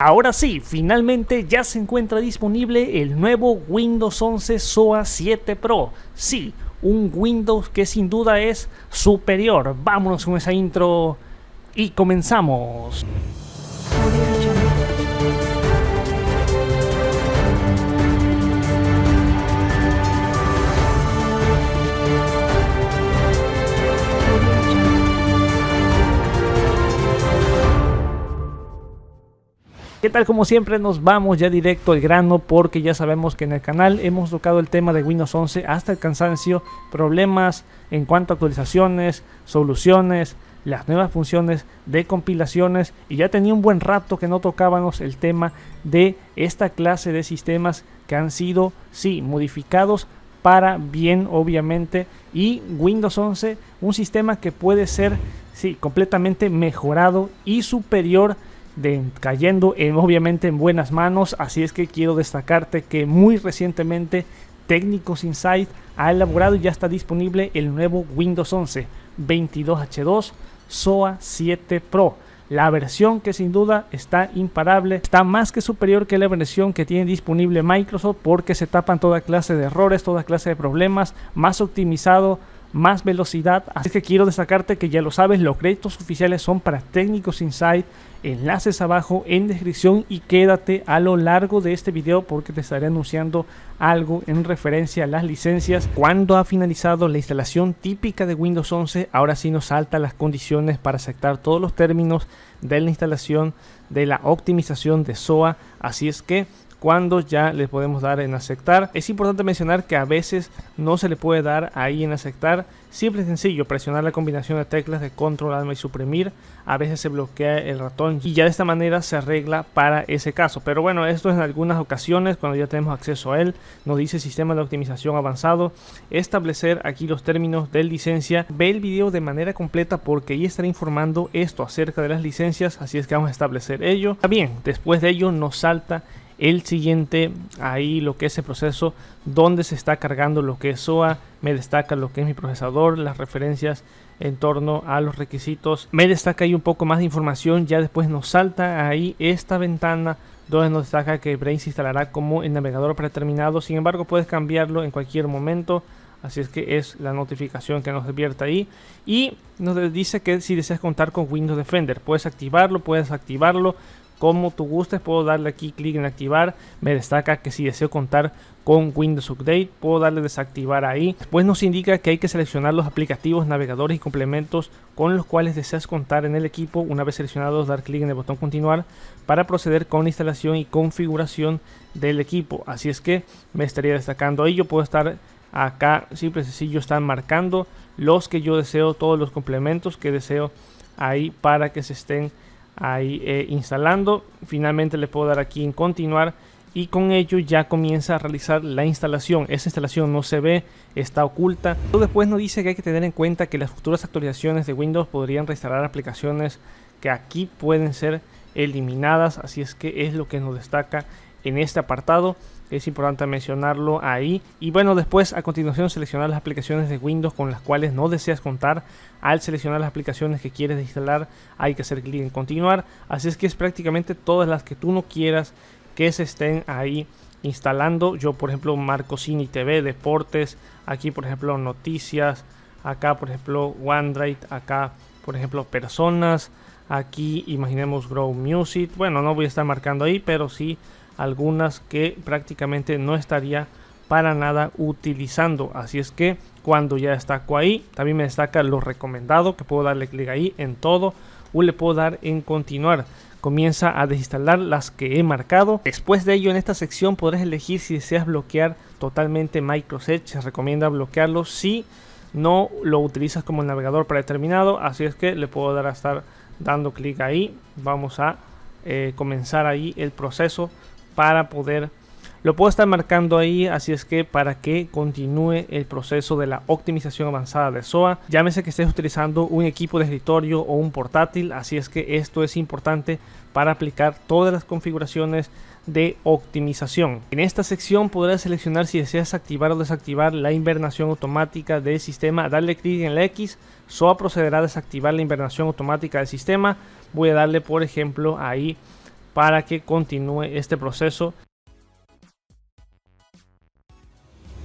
Ahora sí, finalmente ya se encuentra disponible el nuevo Windows 11 SOA 7 Pro. Sí, un Windows que sin duda es superior. Vámonos con esa intro y comenzamos. ¿Qué tal? Como siempre nos vamos ya directo al grano porque ya sabemos que en el canal hemos tocado el tema de Windows 11 hasta el cansancio, problemas en cuanto a actualizaciones, soluciones, las nuevas funciones de compilaciones, y ya tenía un buen rato que no tocábamos el tema de esta clase de sistemas que han sido, sí, modificados para bien, obviamente, y Windows 11, un sistema que puede ser, sí, completamente mejorado y superior, cayendo obviamente en buenas manos. Así es que quiero destacarte que muy recientemente Técnicos Insight ha elaborado y ya está disponible el nuevo Windows 11 22H2 SOA 7 Pro, la versión que sin duda está imparable, está más que superior que la versión que tiene disponible Microsoft, porque se tapan toda clase de errores, toda clase de problemas, más optimizado, más velocidad. Así que quiero destacarte que ya lo sabes, los créditos oficiales son para Técnicos Insight, enlaces abajo en descripción, y quédate a lo largo de este video porque te estaré anunciando algo en referencia a las licencias. Cuando ha finalizado la instalación típica de Windows 11, ahora sí nos salta las condiciones para aceptar todos los términos de la instalación de la optimización de SOA. Así es que cuando ya le podemos dar en aceptar, es importante mencionar que a veces no se le puede dar ahí en aceptar. Simple y sencillo, presionar la combinación de teclas de control, alt y suprimir. A veces se bloquea el ratón y ya de esta manera se arregla para ese caso. Pero bueno, esto es en algunas ocasiones cuando ya tenemos acceso a él. Nos dice sistema de optimización avanzado, establecer aquí los términos de licencia. Ve el video de manera completa porque ahí estaré informando esto acerca de las licencias. Así es que vamos a establecer ello. Bien, después de ello nos salta el siguiente, ahí lo que es el proceso donde se está cargando lo que es SOA. Me destaca lo que es mi procesador, las referencias en torno a los requisitos, me destaca ahí un poco más de información. Ya después nos salta ahí esta ventana donde nos destaca que Brave se instalará como el navegador predeterminado. Sin embargo, puedes cambiarlo en cualquier momento, así es que es la notificación que nos advierte ahí. Y nos dice que si deseas contar con Windows Defender, puedes activarlo, puedes desactivarlo como tú gustes. Puedo darle aquí clic en activar. Me destaca que si deseo contar con Windows Update, puedo darle desactivar ahí. Después nos indica que hay que seleccionar los aplicativos, navegadores y complementos con los cuales deseas contar en el equipo. Una vez seleccionados, dar clic en el botón continuar para proceder con la instalación y configuración del equipo. Así es que me estaría destacando ahí. Yo puedo estar acá, simple y sencillo, están marcando los que yo deseo, todos los complementos que deseo ahí para que se estén ahí instalando. Finalmente le puedo dar aquí en continuar y con ello ya comienza a realizar la instalación. Esa instalación no se ve, está oculta. Después nos dice que hay que tener en cuenta que las futuras actualizaciones de Windows podrían reinstalar aplicaciones que aquí pueden ser eliminadas. Así es que es lo que nos destaca en este apartado. Es importante mencionarlo ahí. Y bueno, después a continuación seleccionar las aplicaciones de Windows con las cuales no deseas contar. Al seleccionar las aplicaciones que quieres instalar, hay que hacer clic en continuar. Así es que es prácticamente todas las que tú no quieras que se estén ahí instalando. Yo por ejemplo marco Cine TV, deportes, aquí por ejemplo noticias, acá por ejemplo OneDrive, acá por ejemplo personas, aquí imaginemos Grow Music. Bueno, no voy a estar marcando ahí, pero sí algunas que prácticamente no estaría para nada utilizando. Así es que cuando ya destaco ahí, también me destaca lo recomendado, que puedo darle clic ahí en todo o le puedo dar en continuar. Comienza a desinstalar las que he marcado. Después de ello, en esta sección podrás elegir si deseas bloquear totalmente Microsoft Edge. Se recomienda bloquearlo si no lo utilizas como navegador predeterminado. Así es que le puedo dar a estar dando clic ahí. Vamos a comenzar ahí el proceso para poder, lo puedo estar marcando ahí. Así es que para que continúe el proceso de la optimización avanzada de SOA, llámese que estés utilizando un equipo de escritorio o un portátil. Así es que esto es importante para aplicar todas las configuraciones de optimización. En esta sección podrás seleccionar si deseas activar o desactivar la invernación automática del sistema. Darle clic en la X. SOA procederá a desactivar la invernación automática del sistema. Voy a darle por ejemplo ahí para que continúe este proceso.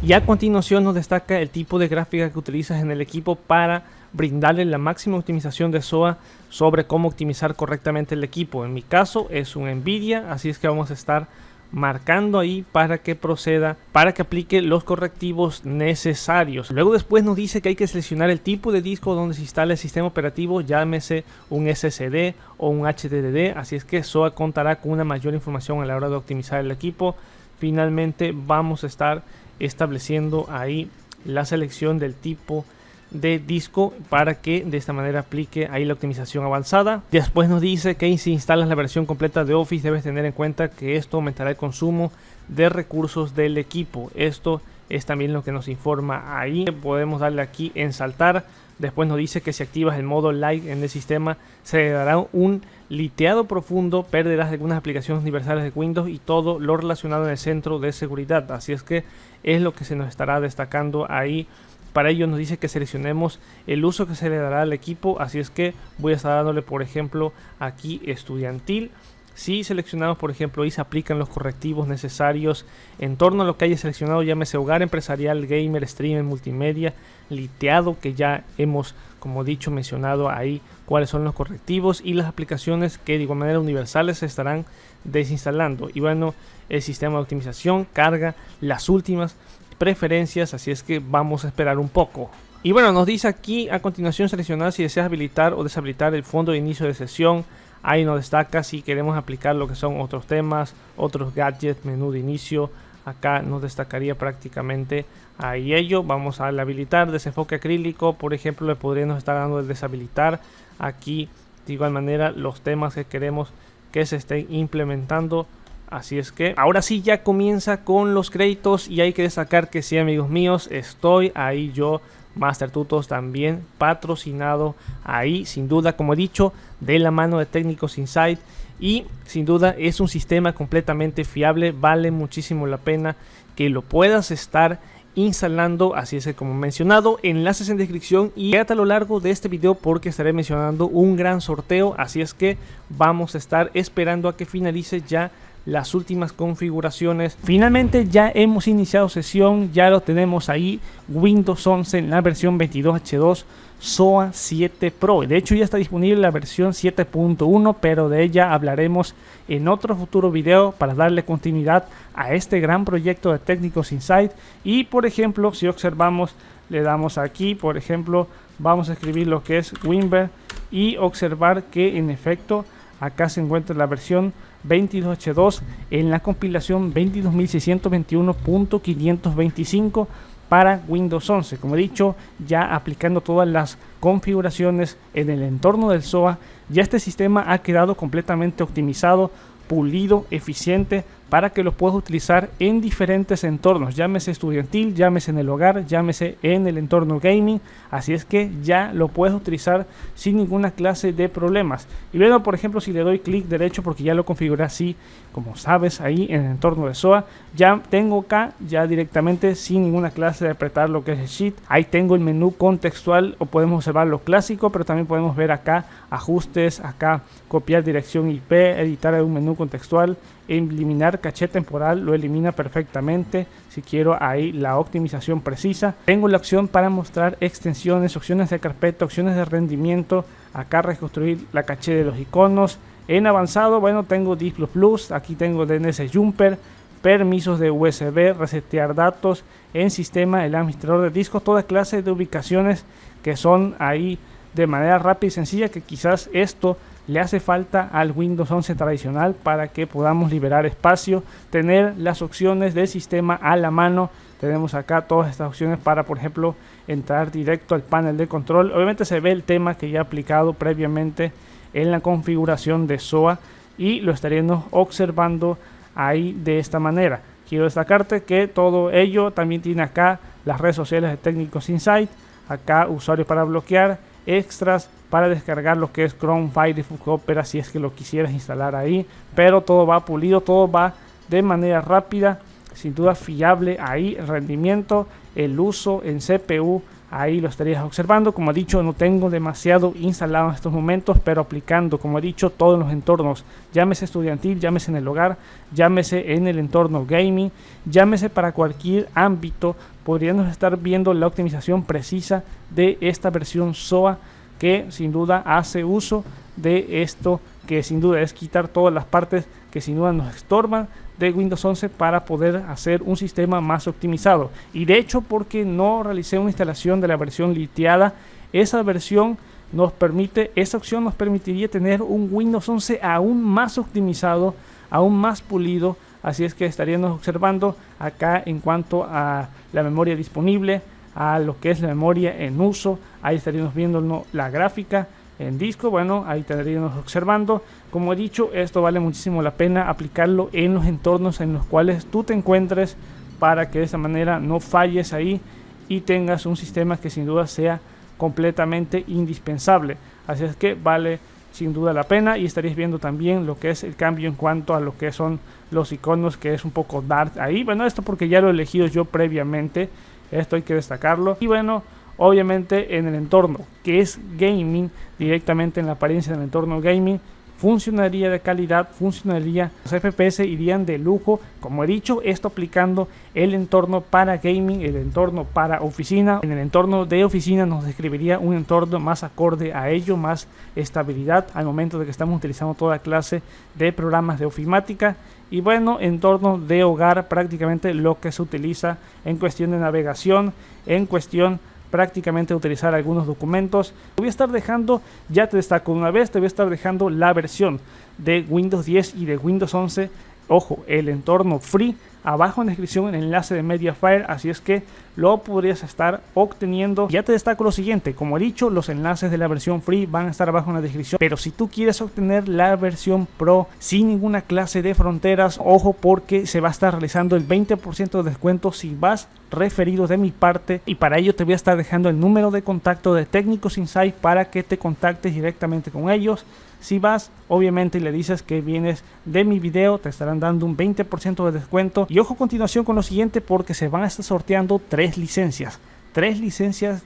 Y a continuación nos destaca el tipo de gráfica que utilizas en el equipo para brindarle la máxima optimización de SOA sobre cómo optimizar correctamente el equipo. En mi caso es un Nvidia, así es que vamos a estar marcando ahí para que proceda, para que aplique los correctivos necesarios. Luego después nos dice que hay que seleccionar el tipo de disco donde se instala el sistema operativo, llámese un SSD o un HDD, así es que SOA contará con una mayor información a la hora de optimizar el equipo. Finalmente vamos a estar estableciendo ahí la selección del tipo de disco para que de esta manera aplique ahí la optimización avanzada. Después nos dice que si instalas la versión completa de Office debes tener en cuenta que esto aumentará el consumo de recursos del equipo. Esto es también lo que nos informa ahí. Podemos darle aquí en saltar. Después nos dice que si activas el modo Light en el sistema se le dará un liteado profundo, perderás algunas aplicaciones universales de Windows y todo lo relacionado en el centro de seguridad. Así es que es lo que se nos estará destacando ahí. Para ello nos dice que seleccionemos el uso que se le dará al equipo, así es que voy a estar dándole por ejemplo aquí estudiantil. Si seleccionamos por ejemplo y se aplican los correctivos necesarios en torno a lo que haya seleccionado, llámese hogar, empresarial, gamer, streamer, multimedia, liteado, que ya hemos como dicho mencionado ahí cuáles son los correctivos y las aplicaciones que de igual manera universales se estarán desinstalando. Y bueno, el sistema de optimización carga las últimas preferencias, así es que vamos a esperar un poco. Y bueno, nos dice aquí a continuación seleccionar si deseas habilitar o deshabilitar el fondo de inicio de sesión. Ahí nos destaca si queremos aplicar lo que son otros temas, otros gadgets, menú de inicio. Acá nos destacaría prácticamente ahí ello. Vamos a darle a habilitar desenfoque acrílico, por ejemplo, le podríamos estar dando el deshabilitar. Aquí de igual manera los temas que queremos que se estén implementando. Así es que ahora sí ya comienza con los créditos y hay que destacar que sí, amigos míos, estoy ahí yo, Master Tutos, también patrocinado ahí, sin duda, como he dicho, de la mano de Técnicos Insight, y sin duda es un sistema completamente fiable, vale muchísimo la pena que lo puedas estar instalando. Así es que, como mencionado, enlaces en descripción y quédate a lo largo de este video porque estaré mencionando un gran sorteo, así es que vamos a estar esperando a que finalice ya las últimas configuraciones. Finalmente ya hemos iniciado sesión, ya lo tenemos ahí, Windows 11 en la versión 22H2 SOA 7 Pro. De hecho ya está disponible la versión 7.1, pero de ella hablaremos en otro futuro video para darle continuidad a este gran proyecto de Técnicos Insight. Y por ejemplo, si observamos, le damos aquí, por ejemplo, vamos a escribir lo que es WinBer y observar que en efecto acá se encuentra la versión 22H2 en la compilación 22.621.525 para Windows 11. Como he dicho, ya aplicando todas las configuraciones en el entorno del SOA, ya este sistema ha quedado completamente optimizado, pulido, eficiente, para que lo puedas utilizar en diferentes entornos, llámese estudiantil, llámese en el hogar, llámese en el entorno gaming. Así es que ya lo puedes utilizar sin ninguna clase de problemas. Y bueno, por ejemplo, si le doy clic derecho, porque ya lo configuré así, como sabes, ahí en el entorno de SOA, ya tengo acá, ya directamente sin ninguna clase de apretar lo que es el Shift. Ahí tengo el menú contextual, o podemos observar lo clásico, pero también podemos ver acá ajustes, acá copiar dirección IP, editar un menú contextual, eliminar caché temporal, lo elimina perfectamente. Si quiero ahí la optimización precisa, tengo la opción para mostrar extensiones, opciones de carpeta, opciones de rendimiento, acá reconstruir la caché de los iconos. En avanzado, bueno, tengo Display Plus, aquí tengo DNS Jumper, permisos de USB, resetear datos, en sistema el administrador de discos, toda clase de ubicaciones que son ahí de manera rápida y sencilla, que quizás esto le hace falta al Windows 11 tradicional para que podamos liberar espacio, tener las opciones del sistema a la mano. Tenemos acá todas estas opciones para, por ejemplo, entrar directo al panel de control. Obviamente se ve el tema que ya he aplicado previamente en la configuración de SOA y lo estaríamos observando ahí de esta manera. Quiero destacarte que todo ello también tiene acá las redes sociales de Técnicos Insight, acá usuarios para bloquear, extras para descargar lo que es Chrome, Firefox, Opera si es que lo quisieras instalar ahí, pero todo va pulido, todo va de manera rápida, sin duda fiable ahí, el rendimiento, el uso en CPU ahí lo estarías observando. Como he dicho, no tengo demasiado instalado en estos momentos, pero aplicando, como he dicho, todos los entornos, llámese estudiantil, llámese en el hogar, llámese en el entorno gaming, llámese para cualquier ámbito, podríamos estar viendo la optimización precisa de esta versión SOA, que sin duda hace uso de esto, que sin duda es quitar todas las partes que sin duda nos estorban de Windows 11 para poder hacer un sistema más optimizado. Y de hecho, porque no realicé una instalación de la versión liteada, esa versión nos permite, esa opción nos permitiría tener un Windows 11 aún más optimizado, aún más pulido. Así es que estaríamos observando acá en cuanto a la memoria disponible, a lo que es la memoria en uso. Ahí estaríamos viendo la gráfica en disco. Bueno, ahí estaríamos observando. Como he dicho, esto vale muchísimo la pena aplicarlo en los entornos en los cuales tú te encuentres, para que de esa manera no falles ahí y tengas un sistema que sin duda sea completamente indispensable. Así es que vale sin duda la pena, y estaréis viendo también lo que es el cambio en cuanto a lo que son los iconos, que es un poco dark ahí. Bueno, esto porque ya lo he elegido yo previamente, esto hay que destacarlo. Y bueno, obviamente en el entorno que es gaming, directamente en la apariencia del entorno gaming, funcionaría de calidad, funcionaría, los FPS irían de lujo. Como he dicho, esto aplicando el entorno para gaming, el entorno para oficina. En el entorno de oficina nos describiría un entorno más acorde a ello, más estabilidad al momento de que estamos utilizando toda clase de programas de ofimática. Y bueno, entorno de hogar, prácticamente lo que se utiliza en cuestión de navegación, en cuestión prácticamente utilizar algunos documentos. Te voy a estar dejando, ya te destaco una vez, te voy a estar dejando la versión de Windows 10 y de Windows 11. Ojo, el entorno free, abajo en la descripción el enlace de Mediafire, así es que lo podrías estar obteniendo. Ya te destaco lo siguiente, como he dicho, los enlaces de la versión free van a estar abajo en la descripción, pero si tú quieres obtener la versión pro sin ninguna clase de fronteras, ojo, porque se va a estar realizando el 20% de descuento si vas referido de mi parte, y para ello te voy a estar dejando el número de contacto de Técnicos Insight para que te contactes directamente con ellos. Si vas, obviamente, y le dices que vienes de mi video, te estarán dando un 20% de descuento. Y ojo a continuación con lo siguiente, porque se van a estar sorteando 3 licencias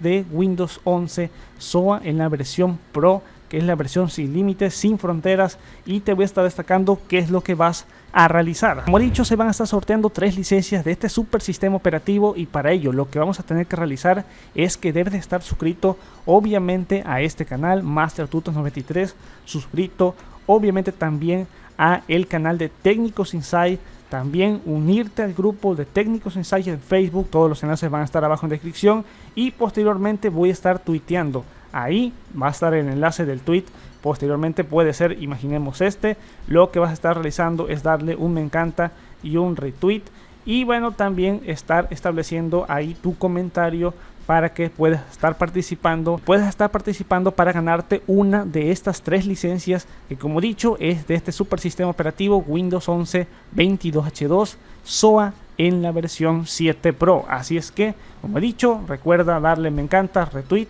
de Windows 11 SOA en la versión Pro, que es la versión sin límites, sin fronteras, y te voy a estar destacando qué es lo que vas a realizar. Como he dicho, se van a estar sorteando 3 licencias de este super sistema operativo, y para ello lo que vamos a tener que realizar es que debes de estar suscrito obviamente a este canal Master Tutos 93, suscrito obviamente también a el canal de Técnicos Insight, también unirte al grupo de Técnicos Insight en Facebook. Todos los enlaces van a estar abajo en descripción, y posteriormente voy a estar tuiteando. Ahí va a estar el enlace del tweet. Posteriormente puede ser, imaginemos lo que vas a estar realizando es darle un me encanta y un retweet, y bueno, también estar estableciendo ahí tu comentario para que puedas estar participando para ganarte una de estas 3 licencias, que como he dicho es de este super sistema operativo Windows 11 22H2 SOA en la versión 7 Pro. Así es que, como he dicho, recuerda darle me encanta, retweet,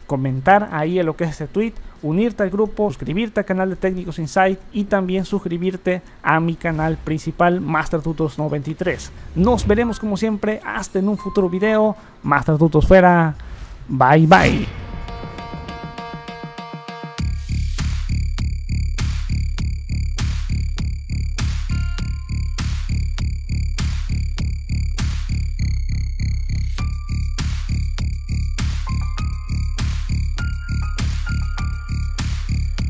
comentar ahí en lo que es este tweet, unirte al grupo, suscribirte al canal de Técnicos Insight y también suscribirte a mi canal principal Master Tutos 93. Nos veremos como siempre hasta en un futuro video. Master Tutos fuera. Bye bye.